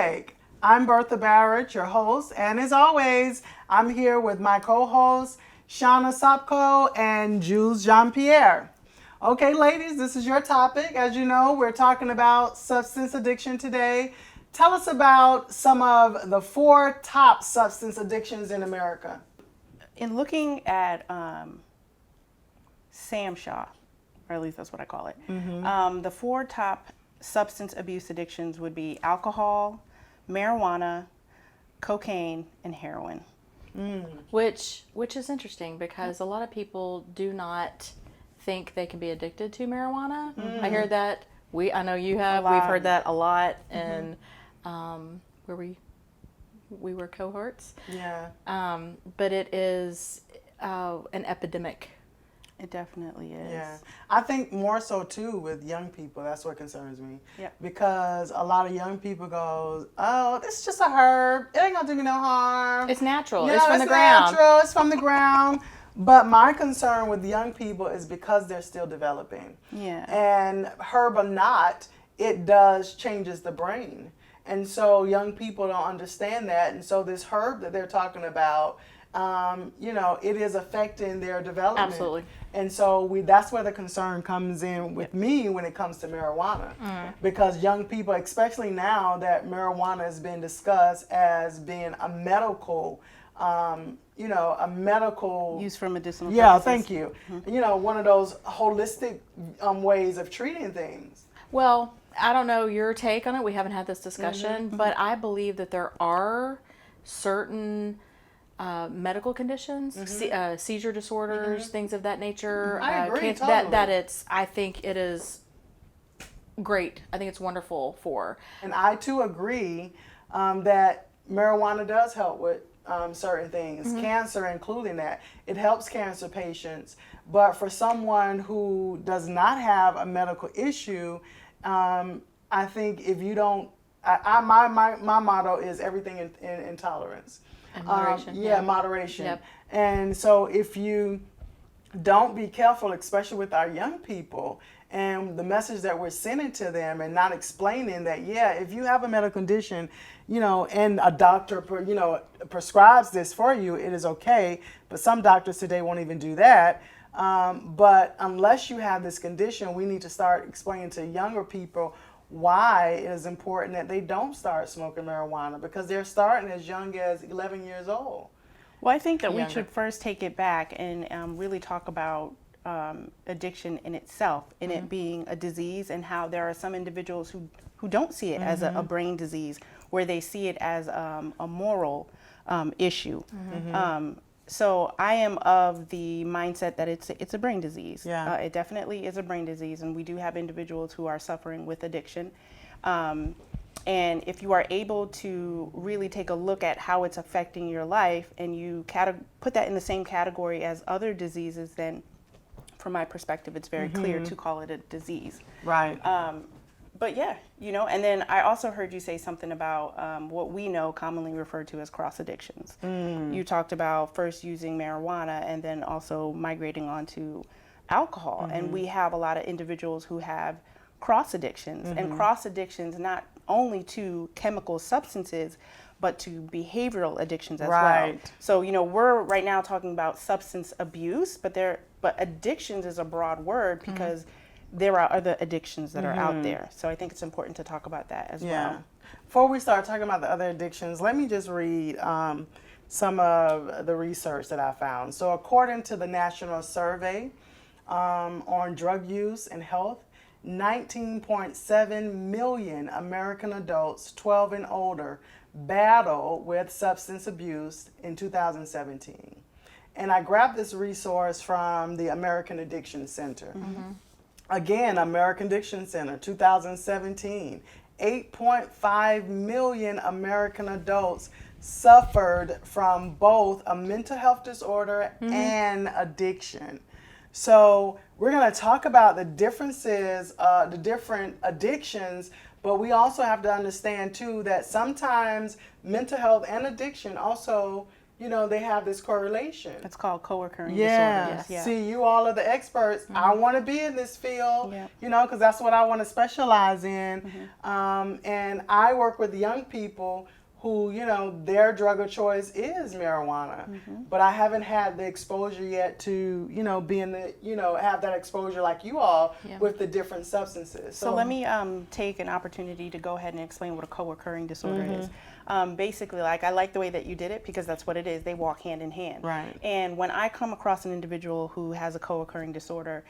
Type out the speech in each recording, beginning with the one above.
Take. I'm Bertha Barrett, your host, and as always, I'm here with my co-hosts, Shauna Sopko and Jules Jean-Pierre. Okay, ladies, this is your topic. As you know, we're talking about substance addiction today. Tell us about some of the 4 top substance addictions in America. In looking at Sam Shaw, or at least that's what I call it, the 4 top substance abuse addictions would be alcohol, marijuana, cocaine, and heroin. Which is interesting because a lot of people do not think they can be addicted to marijuana. I hear that. I know you have. We've heard that a lot, and where we were cohorts. Yeah. But it is an epidemic. It definitely is. Yeah, I think more so too with young people. That's what concerns me. Yeah. Because a lot of young people go, "Oh, this is just a herb. It ain't gonna do me no harm. It's natural. You It's know, from the ground. Natural. It's from the ground." But my concern with young people is because they're still developing. Yeah. And herb or not, it does changes the brain. And so young people don't understand that. And so this herb that they're talking about, it is affecting their development. Absolutely. And so that's where the concern comes in with me when it comes to marijuana. Because young people, especially now that marijuana has been discussed as being a medical, Used for medicinal Yeah, purposes. thank you. One of those holistic ways of treating things. Well, I don't know your take on it. We haven't had this discussion, but I believe that there are certain medical conditions, seizure disorders, things of that nature. I agree totally. I think it is great. I think it's wonderful for. And I too agree that marijuana does help with certain things, cancer including that. It helps cancer patients. But for someone who does not have a medical issue, I think if you don't, my motto is everything in tolerance. And moderation. Moderation. Yep. And so if you don't be careful, especially with our young people, and the message that we're sending to them and not explaining that, if you have a medical condition, and a doctor, prescribes this for you, it is okay. But some doctors today won't even do that. But unless you have this condition, we need to start explaining to younger people why it is important that they don't start smoking marijuana, because they're starting as young as 11 years old. Well, I think that we should first take it back and really talk about addiction in itself, in it being a disease, and how there are some individuals who don't see it as a brain disease, where they see it as a moral issue. So I am of the mindset that it's a brain disease. Yeah. It definitely is a brain disease, and we do have individuals who are suffering with addiction. And if you are able to really take a look at how it's affecting your life, and you put that in the same category as other diseases, then from my perspective, it's very clear to call it a disease. Right. But and then I also heard you say something about what we know commonly referred to as cross addictions. You talked about first using marijuana and then also migrating onto alcohol. And we have a lot of individuals who have cross addictions, and cross addictions not only to chemical substances, but to behavioral addictions as well. So, we're right now talking about substance abuse, but addictions is a broad word because there are other addictions that are out there. So I think it's important to talk about that as well. Before we start talking about the other addictions, let me just read some of the research that I found. So according to the National Survey on Drug Use and Health, 19.7 million American adults 12 and older battle with substance abuse in 2017. And I grabbed this resource from the American Addiction Center. Again, American Addiction Center, 2017, 8.5 million American adults suffered from both a mental health disorder and addiction. So we're going to talk about the differences, the different addictions, but we also have to understand too that sometimes mental health and addiction also, they have this correlation. It's called co-occurring Yeah. disorders. Yeah. See, you all are the experts. I want to be in this field, Yeah. because that's what I want to specialize in. And I work with young people who, their drug of choice is marijuana. But I haven't had the exposure yet to, be in the, have that exposure like you all with the different substances. So let me take an opportunity to go ahead and explain what a co-occurring disorder is. Basically, I like the way that you did it, because that's what it is. They walk hand in hand. Right. And when I come across an individual who has a co-occurring disorder,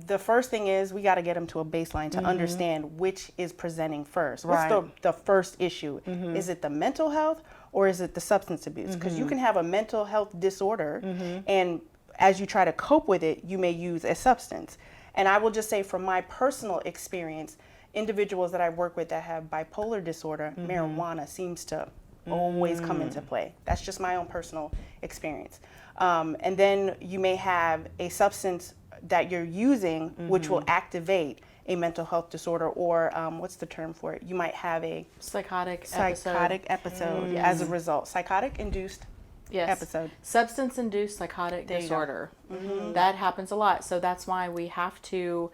the first thing is we got to get them to a baseline to understand which is presenting first. Right. What's the first issue? Is it the mental health or is it the substance abuse? Because you can have a mental health disorder and as you try to cope with it, you may use a substance. And I will just say from my personal experience, individuals that I work with that have bipolar disorder, marijuana seems to always come into play. That's just my own personal experience. And then you may have a substance that you're using which will activate a mental health disorder, or what's the term for it? You might have a Psychotic episode as a result. Psychotic induced episode. Substance-induced psychotic There you go. disorder. That happens a lot. So that's why we have to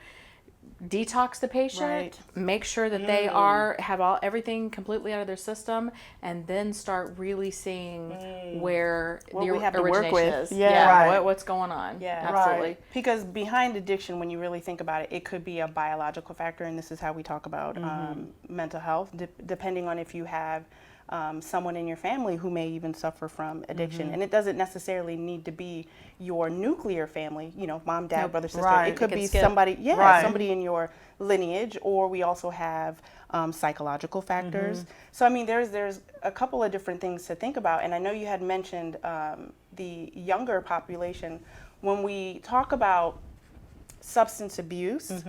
detox the patient, Right. make sure that they have everything completely out of their system, and then start really seeing where What the we have to work origination with. is. Yeah. Right. What's going on. Yeah. Absolutely. Right. Because behind addiction, when you really think about it, it could be a biological factor, and this is how we talk about mental health, depending on if you have someone in your family who may even suffer from addiction. And it doesn't necessarily need to be your nuclear family, mom, dad, brother, sister. Right. It could It can be skip. somebody, Right. somebody in your lineage, or we also have psychological factors. So, I mean, there's a couple of different things to think about. And I know you had mentioned the younger population. When we talk about substance abuse,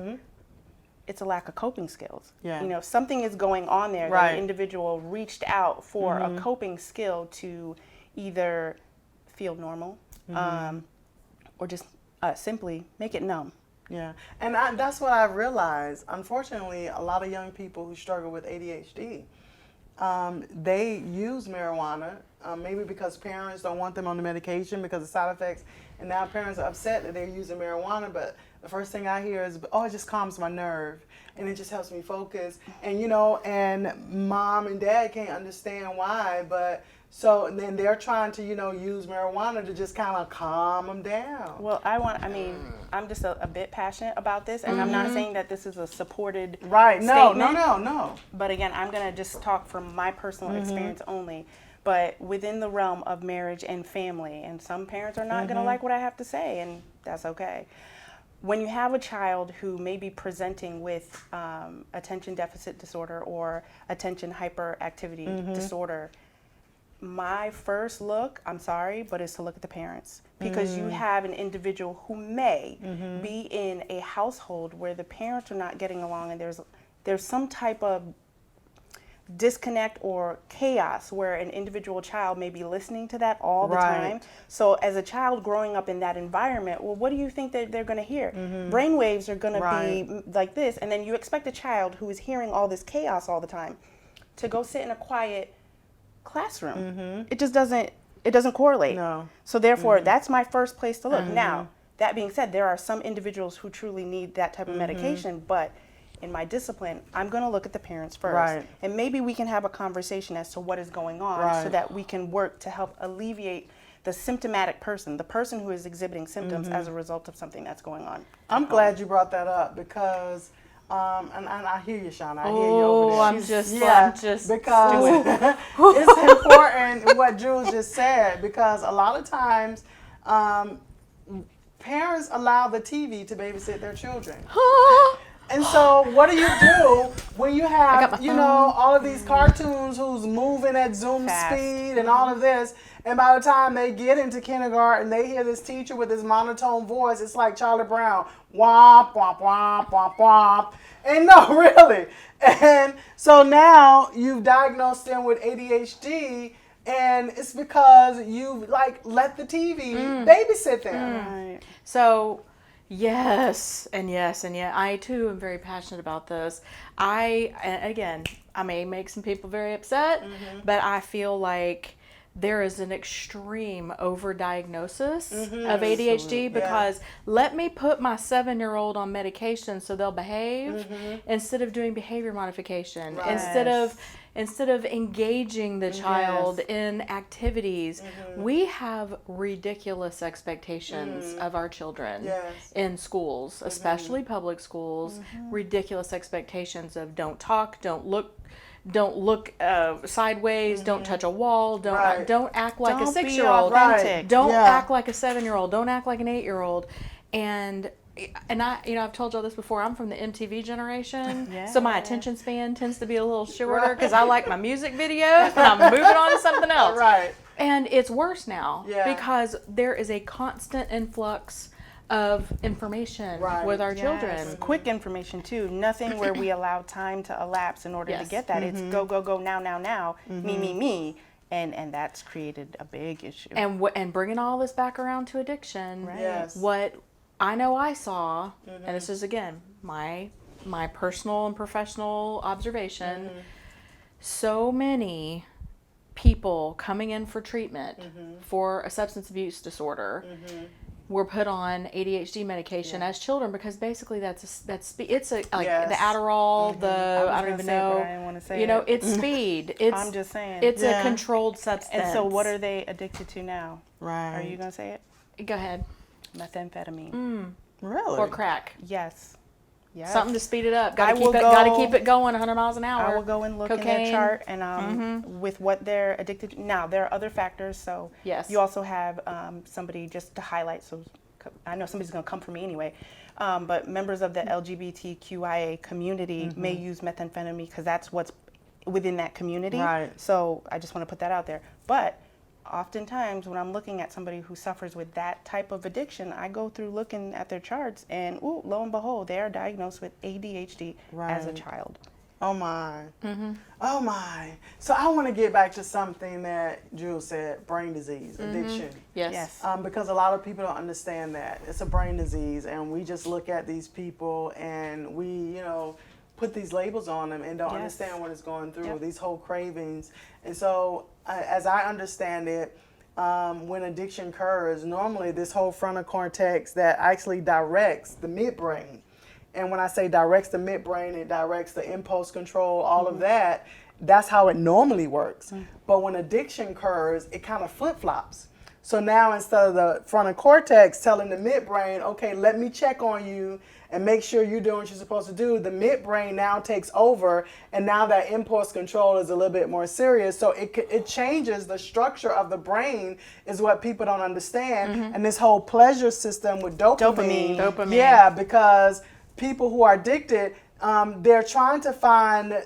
it's a lack of coping skills. Yeah. Something is going on there. Right. The individual reached out for a coping skill to either feel normal or just simply make it numb. Yeah, and that's what I've realized. Unfortunately, a lot of young people who struggle with ADHD, they use marijuana, maybe because parents don't want them on the medication because of side effects, and now parents are upset that they're using marijuana, but the first thing I hear is, oh, it just calms my nerve, and it just helps me focus, and and mom and dad can't understand why, but so then they're trying to, use marijuana to just kind of calm them down. Well, I'm just a bit passionate about this, and I'm not saying that this is a supported Right, no, statement. no. But again, I'm going to just talk from my personal experience only. But within the realm of marriage and family, and some parents are not going to like what I have to say, and that's okay. When you have a child who may be presenting with attention deficit disorder or attention hyperactivity disorder, my first look, I'm sorry, but is to look at the parents, because you have an individual who may be in a household where the parents are not getting along, and there's some type of disconnect or chaos where an individual child may be listening to that all the time. So as a child growing up in that environment, well, what do you think that they're going to hear? Brainwaves are going to be like this, and then you expect a child who is hearing all this chaos all the time to go sit in a quiet classroom. It just doesn't correlate. No. So therefore, that's my first place to look. Now, that being said, there are some individuals who truly need that type of medication, but in my discipline, I'm going to look at the parents first. Right. And maybe we can have a conversation as to what is going on so that we can work to help alleviate the symptomatic person, the person who is exhibiting symptoms as a result of something that's going on. I'm glad you brought that up because, and I hear you, Shauna. I hear you over there. I'm just because it's important what Jules just said, because a lot of times parents allow the TV to babysit their children. And so what do you do when you have, all of these cartoons who's moving at Zoom speed and all of this, and by the time they get into kindergarten, they hear this teacher with this monotone voice, it's like Charlie Brown, womp, womp, womp, womp, womp. And no, really. And so now you've diagnosed them with ADHD, and it's because you let the TV babysit them. Right. So, yes, and yes, and yeah. I too am very passionate about this. I may make some people very upset, but I feel like there is an extreme overdiagnosis of ADHD because let me put my 7-year-old on medication so they'll behave instead of doing behavior modification, instead of engaging the child in activities. We have ridiculous expectations of our children in schools, especially public schools. Ridiculous expectations of don't talk, don't look sideways, don't touch a wall, don't act like a 6-year-old, don't act like a 7-year-old, don't act like an 8-year-old. And I, I've told y'all this before, I'm from the MTV generation, so my attention span tends to be a little shorter because I like my music videos and I'm moving on to something else. And it's worse now because there is a constant influx of information with our children. Quick information too. Nothing where we allow time to elapse in order to get that. It's go, go, go, now, me. And that's created a big issue. And bringing all this back around to addiction, what I know I saw, and this is again my personal and professional observation, so many people coming in for treatment for a substance abuse disorder were put on ADHD medication as children because basically the Adderall, I don't even know. I didn't want to say it's speed. I'm just saying. It's a controlled substance. And so what are they addicted to now? Right. Are you gonna say it? Go ahead. Methamphetamine. Really? Or crack. Yes. Something to speed it up. Got to keep it going 100 miles an hour. I will go and look in their chart and with what they're addicted to. Now, there are other factors. So you also have somebody, just to highlight, so I know somebody's going to come for me anyway, but members of the LGBTQIA community may use methamphetamine because that's what's within that community. Right. So I just want to put that out there. But oftentimes when I'm looking at somebody who suffers with that type of addiction, I go through looking at their charts and lo and behold, they are diagnosed with ADHD as a child. Oh my. Oh my. So I want to get back to something that Jules said, brain disease, addiction. Yes. Because a lot of people don't understand that. It's a brain disease and we just look at these people and we, put these labels on them and don't understand what it's going through, these whole cravings. And so as I understand it, when addiction occurs, normally this whole frontal cortex that actually directs the midbrain. And when I say directs the midbrain, it directs the impulse control, all of that. That's how it normally works. But when addiction occurs, it kind of flip-flops. So now instead of the frontal cortex telling the midbrain, okay, let me check on you and make sure you're doing what you're supposed to do, the midbrain now takes over, and now that impulse control is a little bit more serious. So it changes the structure of the brain is what people don't understand. And this whole pleasure system with dopamine. Yeah, because people who are addicted, they're trying to find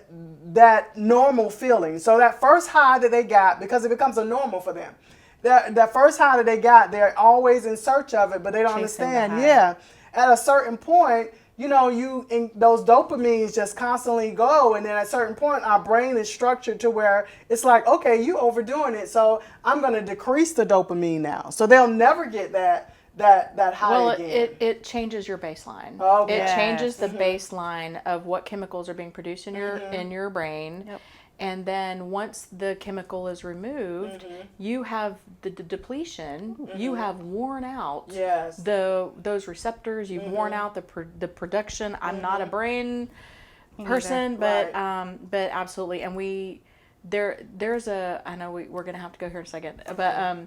that normal feeling. So that first high that they got, because it becomes a normal for them. That first high that they got, they're always in search of it, but they don't understand. At a certain point, those dopamines just constantly go, and then at a certain point, our brain is structured to where it's like, okay, you overdoing it, so I'm going to decrease the dopamine now. So they'll never get that high again. It changes your baseline. It changes the baseline of what chemicals are being produced in your brain. And then once the chemical is removed, you have the depletion. You have worn out those receptors. You've worn out the production. I'm not a brain person, but absolutely. And there's I know we're going to have to go here in a second, but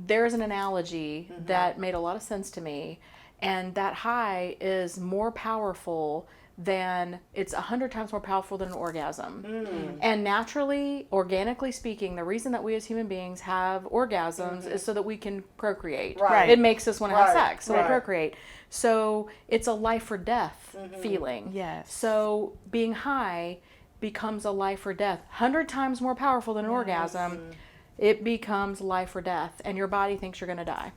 there's an analogy that made a lot of sense to me, and that high is more powerful than it's 100 times more powerful than an orgasm. And naturally, organically speaking, the reason that we as human beings have orgasms is so that we can procreate. It makes us want to have sex, so we procreate. So it's a life or death feeling. So being high becomes a life or death. 100 times more powerful than an orgasm. It becomes life or death, and your body thinks you're going to die.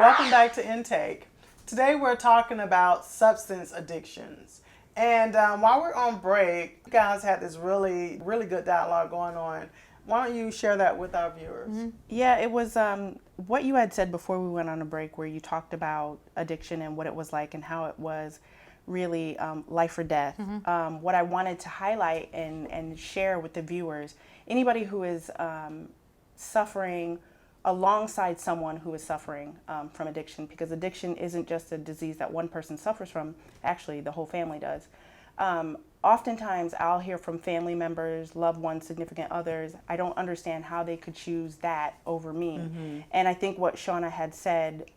Welcome back to Intake. Today we're talking about substance addictions. And while we're on break, you guys had this really, really good dialogue going on. Why don't you share that with our viewers? Mm-hmm. Yeah, it was what you had said before we went on a break, where you talked about addiction and what it was like and how it was really life or death. What I wanted to highlight and share with the viewers, anybody who is suffering alongside someone who is suffering from addiction, because addiction isn't just a disease that one person suffers from, actually the whole family does. Oftentimes I'll hear from family members, loved ones, significant others, I don't understand how they could choose that over me. And I think what Shauna had said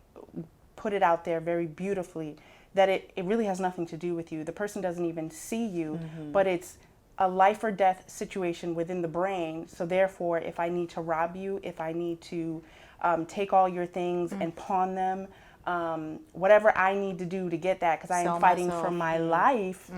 put it out there very beautifully, that it really has nothing to do with you. The person doesn't even see you, but it's a life or death situation within the brain. So therefore, if I need to rob you, if I need to take all your things and pawn them, whatever I need to do to get that, because I am fighting for my life,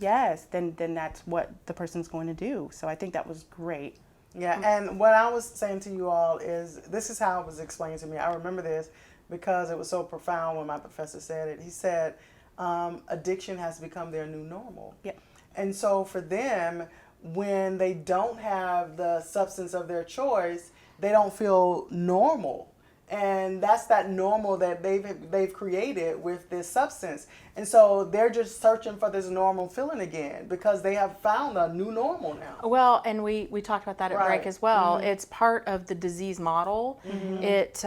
yes, then that's what the person's going to do. So I think that was great. Yeah, and what I was saying to you all is, this is how it was explained to me. I remember this because it was so profound when my professor said it. He said, addiction has become their new normal. Yeah. And so for them, when they don't have the substance of their choice, they don't feel normal. And that's that normal that they've created with this substance. And so they're just searching for this normal feeling again because they have found a new normal now. Well, and we talked about that at break as well. It's part of the disease model. It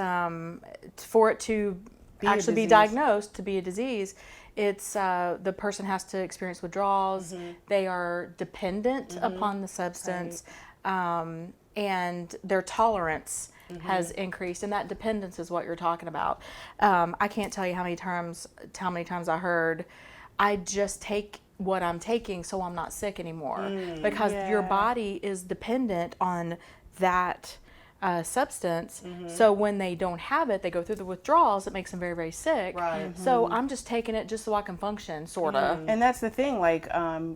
for it to actually be diagnosed to be a disease, it's the person has to experience withdrawals. They are dependent upon the substance, and their tolerance has increased, and that dependence is what you're talking about. I can't tell you how many times I heard, I just take what I'm taking so I'm not sick anymore, because your body is dependent on that substance. So when they don't have it, they go through the withdrawals. It makes them very, very sick. So I'm just taking it just so I can function, sort of. And that's the thing, like,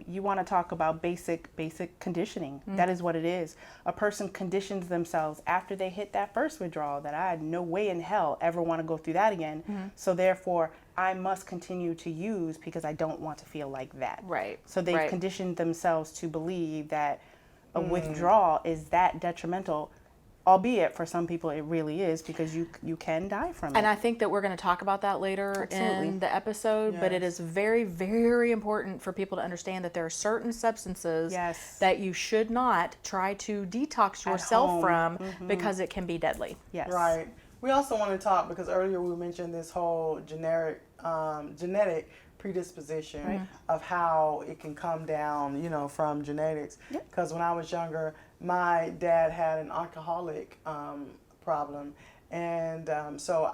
you want to talk about basic conditioning. That is what it is. A person conditions themselves after they hit that first withdrawal that I had no way in hell ever want to go through that again. So therefore, I must continue to use because I don't want to feel like that. So they've conditioned themselves to believe that a withdrawal is that detrimental. Albeit for some people it really is, because you can die from it. And I think that we're going to talk about that later in the episode, but it is very, very important for people to understand that there are certain substances that you should not try to detox yourself from because it can be deadly. Right. We also want to talk, because earlier we mentioned this whole genetic predisposition of how it can come down, from genetics. Because when I was younger, my dad had an alcoholic problem, and so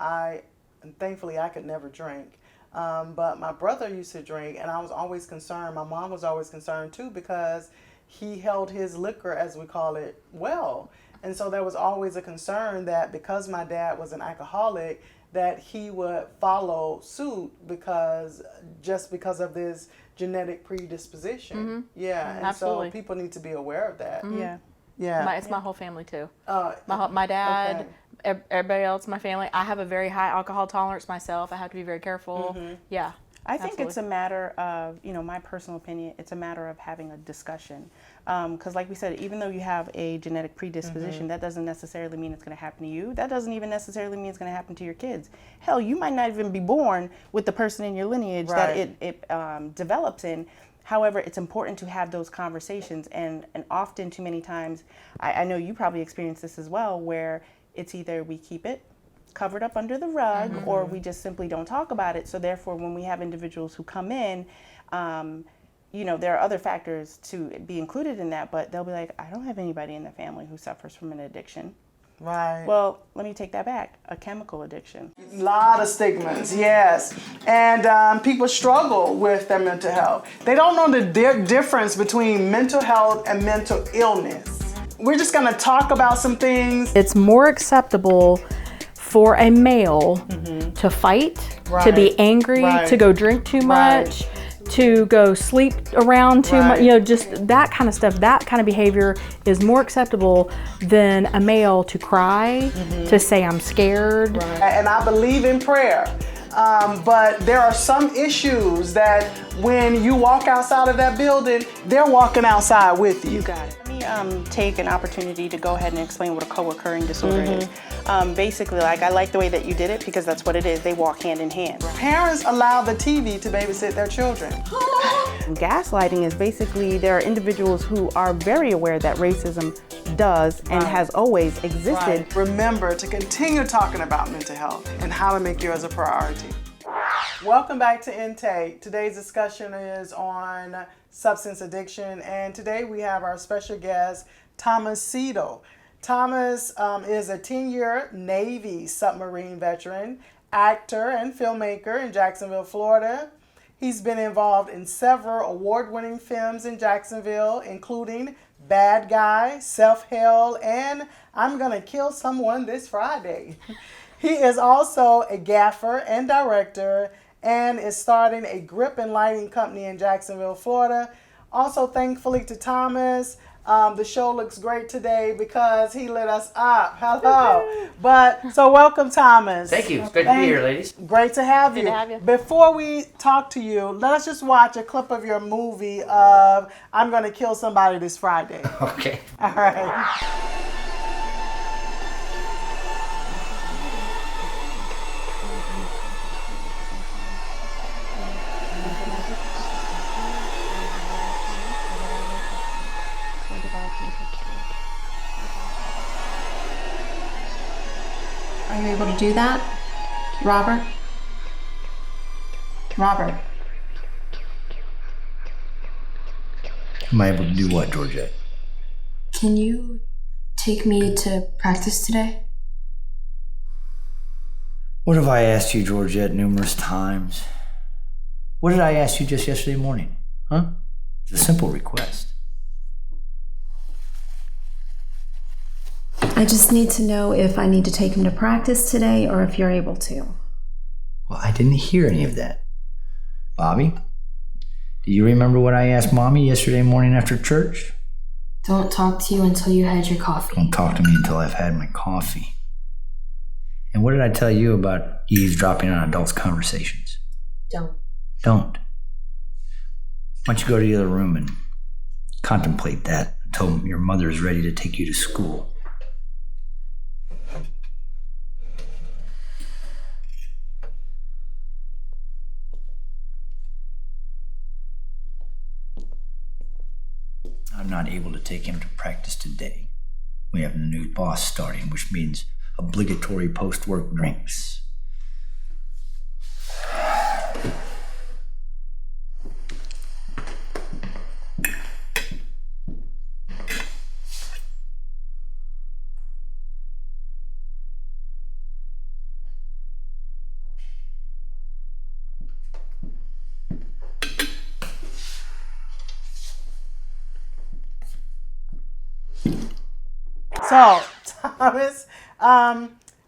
thankfully I could never drink. But my brother used to drink, and I was always concerned. My mom was always concerned too, because he held his liquor, as we call it, well. And so there was always a concern that because my dad was an alcoholic, that he would follow suit because of this genetic predisposition. And Absolutely. so people need to be aware of that. It's my whole family too. My dad, everybody else in my family. I have a very high alcohol tolerance myself. I have to be very careful. I think it's a matter of, my personal opinion, it's a matter of having a discussion. Because like we said, even though you have a genetic predisposition, that doesn't necessarily mean it's going to happen to you. That doesn't even necessarily mean it's going to happen to your kids. Hell, you might not even be born with the person in your lineage that it develops in. However, it's important to have those conversations, and often, too many times, I know you probably experience this as well, where it's either we keep it covered up under the rug or we just simply don't talk about it. So therefore, when we have individuals who come in, there are other factors to be included in that, but they'll be like, I don't have anybody in the family who suffers from an addiction. Right. Well, let me take that back. A chemical addiction. A lot of stigmas, yes. And people struggle with their mental health. They don't know the difference between mental health and mental illness. We're just going to talk about some things. It's more acceptable for a male to fight, to be angry, to go drink too much, to go sleep around too much, Right. just that kind of stuff. That kind of behavior is more acceptable than a male to cry, to say I'm scared. And I believe in prayer. But there are some issues that when you walk outside of that building, they're walking outside with you. You got it. Let me take an opportunity to go ahead and explain what a co-occurring disorder is. Basically, I like the way that you did it because that's what it is. They walk hand in hand. Parents allow the TV to babysit their children. Gaslighting is basically there are individuals who are very aware that racism does and has always existed. Remember to continue talking about mental health and how to make yours a priority. Welcome back to Intake. Today's discussion is on substance addiction, and today we have our special guest, Thomas Siedle. Thomas is a 10-year Navy submarine veteran, actor, and filmmaker in Jacksonville, Florida. He's been involved in several award-winning films in Jacksonville, including Bad Guy, Self-Held, and I'm Gonna Kill Someone This Friday. He is also a gaffer and director and is starting a grip and lighting company in Jacksonville, Florida. Also, thankfully to Thomas, the show looks great today because he lit us up. Hello. So welcome, Thomas. Thank you. It's great to be here, ladies. Great to have you. Good to have you. Before we talk to you, let us just watch a clip of your movie of I'm Gonna Kill Somebody This Friday. Okay. All right. Are you able to do that? Robert? Robert? Am I able to do what, Georgette? Can you take me to practice today? What have I asked you, Georgette, numerous times? What did I ask you just yesterday morning? Huh? It's a simple request. I just need to know if I need to take him to practice today or if you're able to. Well, I didn't hear any of that. Bobby, do you remember what I asked Mommy yesterday morning after church? Don't talk to you until you had your coffee. Don't talk to me until I've had my coffee. And what did I tell you about eavesdropping on adults' conversations? Don't. Don't. Why don't you go to the other room and contemplate that until your mother is ready to take you to school? I'm not able to take him to practice today. We have a new boss starting, which means obligatory post-work drinks. So, Thomas,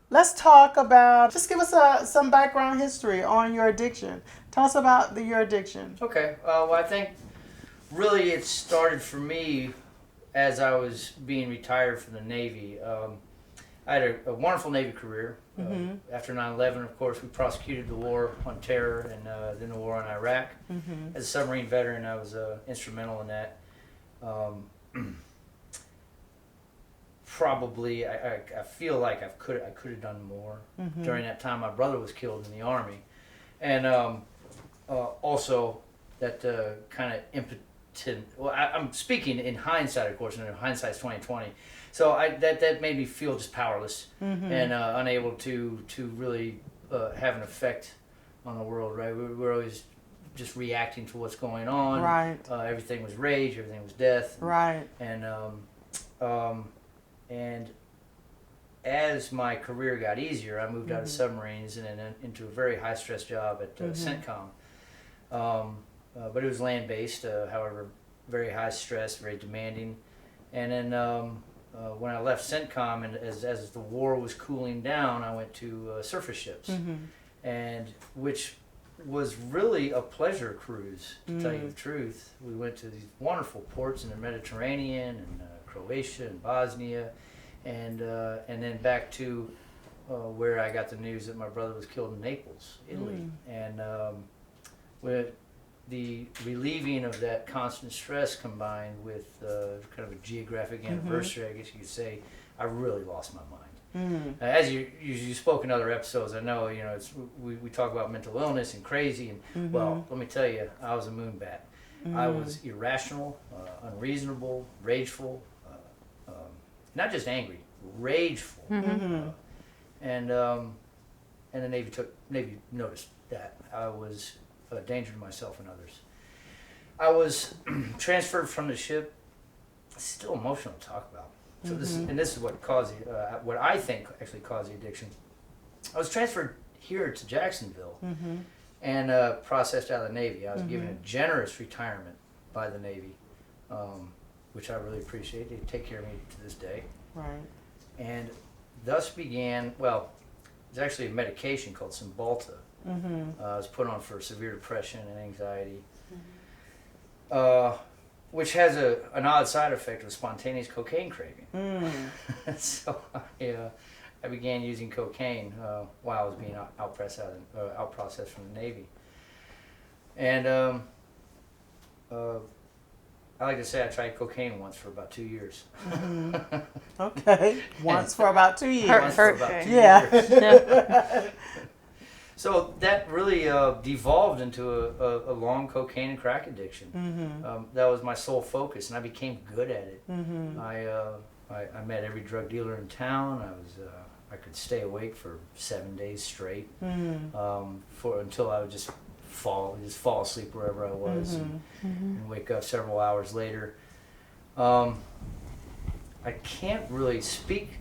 let's talk about, just give us some background history on your addiction. Tell us about your addiction. Okay. Well, I think really it started for me as I was being retired from the Navy. I had a wonderful Navy career. After 9/11, of course, we prosecuted the war on terror and then the war on Iraq. As a submarine veteran, I was instrumental in that. Probably, I feel like I could have done more. During that time, my brother was killed in the Army. And also that kind of impotent, well, I'm speaking in hindsight, of course, and hindsight's 20/20. So that made me feel just powerless and unable to really have an effect on the world, right? We're always just reacting to what's going on. Right. Everything was rage, everything was death. Right. And as my career got easier, I moved out of submarines and then into a very high-stress job at CENTCOM. But it was land-based, however, very high-stress, very demanding. And then when I left CENTCOM, and as the war was cooling down, I went to surface ships, and which was really a pleasure cruise, to tell you the truth. We went to these wonderful ports in the Mediterranean and Croatia and Bosnia, and then back to where I got the news that my brother was killed in Naples, Italy. And with the relieving of that constant stress combined with kind of a geographic anniversary, I guess you could say, I really lost my mind. As you spoke in other episodes, I know, you know, we talk about mental illness and crazy, and well, let me tell you, I was a moonbat. I was irrational, unreasonable, rageful, not just angry, rageful, and the Navy noticed that I was a danger to myself and others. I was transferred from the ship. It's still emotional to talk about. So this is what caused what I think actually caused the addiction. I was transferred here to Jacksonville and processed out of the Navy. I was given a generous retirement by the Navy, which I really appreciate. They take care of me to this day. Right. And thus began, well, it's actually a medication called Cymbalta. I was put on for severe depression and anxiety. Which has an odd side effect of spontaneous cocaine craving. So I began using cocaine while I was being out processed from the Navy. And I like to say I tried cocaine once for about 2 years. Okay. Once for about 2 years. Once for about 2 Yeah. years. So that really devolved into a long cocaine and crack addiction. That was my sole focus, and I became good at it. I met every drug dealer in town. I could stay awake for 7 days straight until I would just fall asleep wherever I was and wake up several hours later. I can't really speak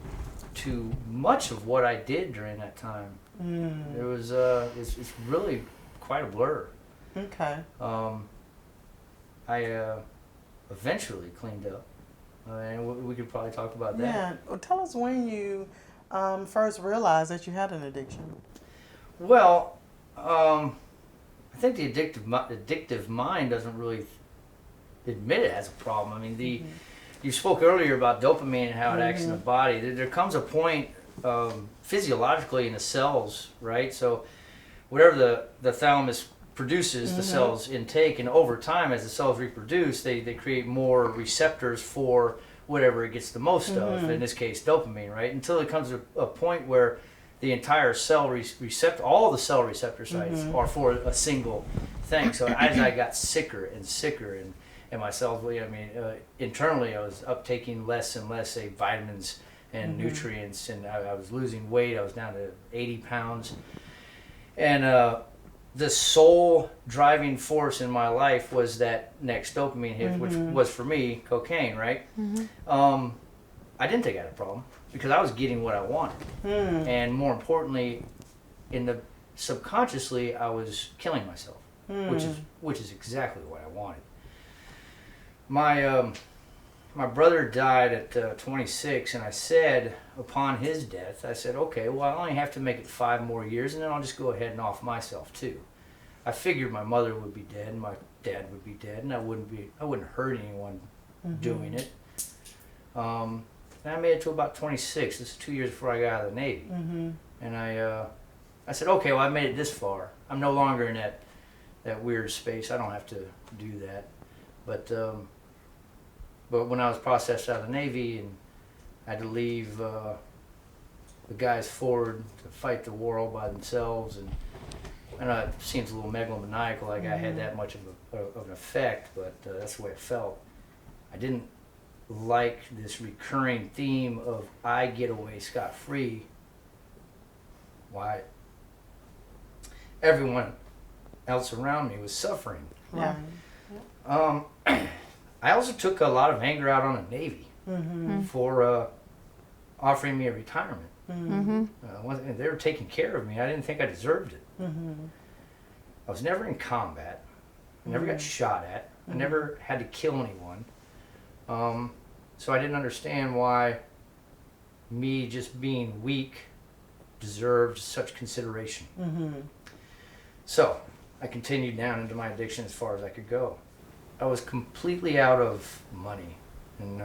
to much of what I did during that time. It was it's really quite a blur. Okay. I eventually cleaned up, and we could probably talk about that. Yeah. Well, tell us when you first realized that you had an addiction. Well, I think the addictive mind doesn't really admit it has a problem. I mean, you spoke earlier about dopamine and how it acts in the body. There comes a point physiologically in the cells, right? So whatever the thalamus produces, the cells intake, and over time as the cells reproduce, they create more receptors for whatever it gets the most of, in this case dopamine, right? Until it comes to a point where the entire cell all the cell receptor sites are for a single thing. So as I got sicker and sicker and my cells, I mean, internally I was uptaking less and less, say, vitamins and nutrients, and I was losing weight. I was down to 80 pounds. And the sole driving force in my life was that next dopamine hit, which was for me cocaine, right? I didn't think I had a problem because I was getting what I wanted. And more importantly, subconsciously, I was killing myself, which is exactly what I wanted. My brother died at 26, and I said, upon his death, I said, okay, well, I only have to make it 5 more years, and then I'll just go ahead and off myself too. I figured my mother would be dead, and my dad would be dead, and I wouldn't hurt anyone doing it. And I made it to about 26. This is 2 years before I got out of the Navy. And I said, okay, well, I made it this far. I'm no longer in that weird space. I don't have to do that. But when I was processed out of the Navy and I had to leave the guys forward to fight the war all by themselves, and I know it seems a little megalomaniacal, like I had that much of an effect, but that's the way it felt. I didn't like this recurring theme of I get away scot-free. Why? Everyone else around me was suffering. Yeah. I also took a lot of anger out on the Navy for offering me a retirement. They were taking care of me. I didn't think I deserved it. I was never in combat. I never got shot at. I never had to kill anyone. So I didn't understand why me just being weak deserved such consideration. So I continued down into my addiction as far as I could go. I was completely out of money and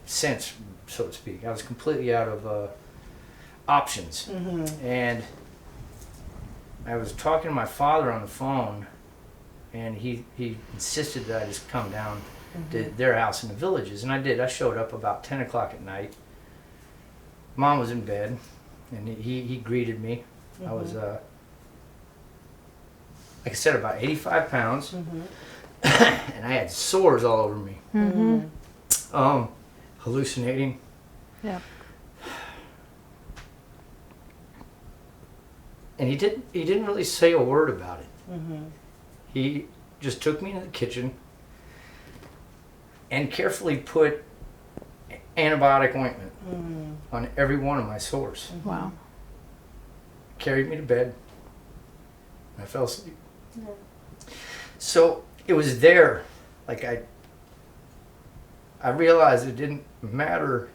sense, so to speak. I was completely out of options. And I was talking to my father on the phone, and he insisted that I just come down to their house in the Villages, and I did. I showed up about 10 o'clock at night. Mom was in bed, and he greeted me. I was, like I said, about 85 pounds, and I had sores all over me. Hallucinating. Yeah. And he didn't really say a word about it. He just took me into the kitchen and carefully put antibiotic ointment on every one of my sores. Wow. Carried me to bed, and I fell asleep. So it was there, like I realized it didn't matter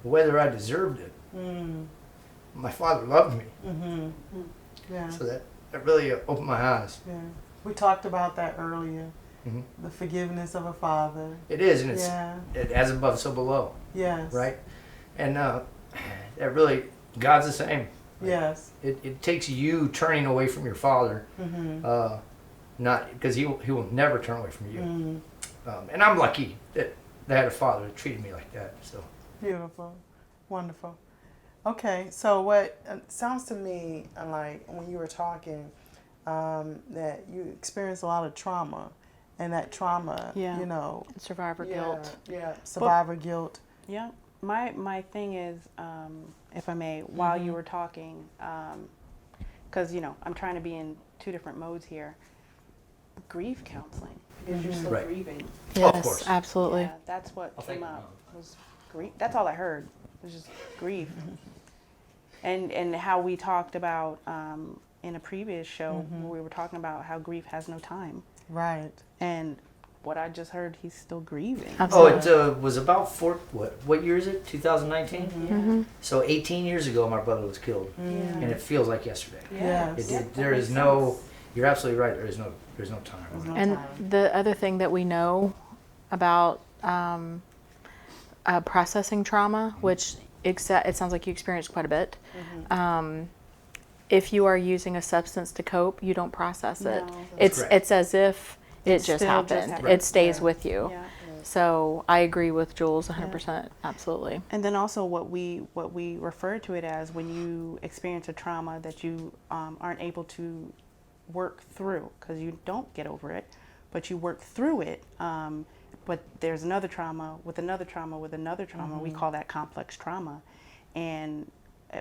whether I deserved it. My father loved me. Yeah. So that really opened my eyes. Yeah. We talked about that earlier. Mhm. The forgiveness of a father. It is, and it's Yeah. as above, so below, Yes. right? And that really, God's the same. Yes. It takes you turning away from your father, not because he will never turn away from you. And I'm lucky that I had a father that treated me like that. So Beautiful. Wonderful. Okay, so what sounds to me like when you were talking that you experienced a lot of trauma, and that trauma, Yeah. you know, Survivor guilt. yeah, survivor guilt. Yeah. My thing is, if I may, while you were talking, because I'm trying to be in two different modes here. Grief counseling, because you're still Right. grieving. Yes, of course. absolutely. Yeah, that's what I'll came take it up was grief. That's all I heard. It was just grief. And how we talked about in a previous show where we were talking about how grief has no time. Right. And what I just heard, he's still grieving. Absolutely. Oh, it was about what year is it? 2019. So 18 years ago, my brother was killed, and it feels like yesterday. Yes. There is no. You're absolutely right. There's no time. There's no And time. the other thing that we know about processing trauma, which it sounds like you experienced quite a bit, if you are using a substance to cope, you don't process it. No. It's correct. it's as if it just still just happened. happened. It stays Yeah. with you. Yeah. So I agree with Jules 100%. Absolutely. And then also what we refer to it as when you experience a trauma that you aren't able to work through, because you don't get over it, but you work through it. But there's another trauma with another trauma with another trauma. We call that complex trauma. And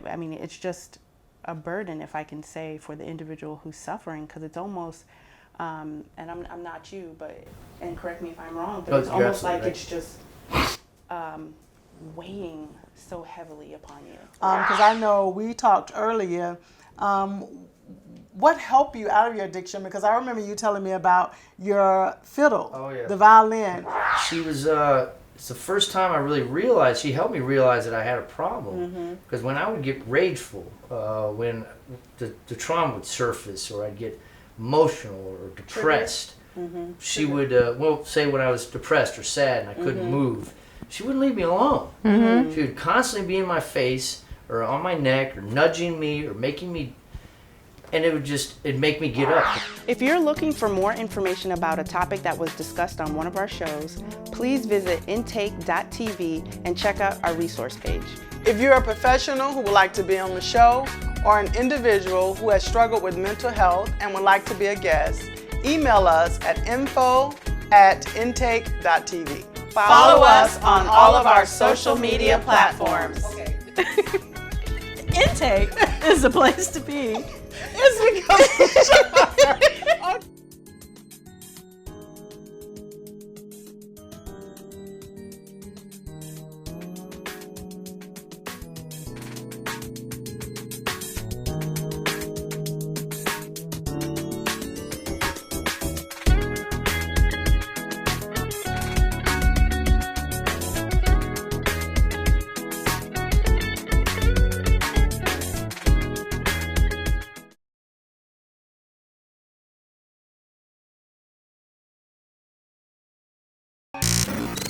I mean, it's just a burden, if I can say, for the individual who's suffering, because it's almost, and I'm not you, but, and correct me if I'm wrong, but No, it's you're almost absolutely like right. it's just weighing so heavily upon you. Because I know we talked earlier. What helped you out of your addiction? Because I remember you telling me about your fiddle, Oh, yeah. the violin. She was. It's the first time I really realized. She helped me realize that I had a problem. Because when I would get rageful, when the trauma would surface, or I'd get emotional or depressed, she would. Say when I was depressed or sad and I couldn't move, she wouldn't leave me alone. She would constantly be in my face or on my neck or nudging me or making me. And it'd make me get up. If you're looking for more information about a topic that was discussed on one of our shows, please visit intake.tv and check out our resource page. If you're a professional who would like to be on the show, or an individual who has struggled with mental health and would like to be a guest, email us at info@intake.tv. Follow us on all of our social media platforms. Intake is the place to be. It's because Bye.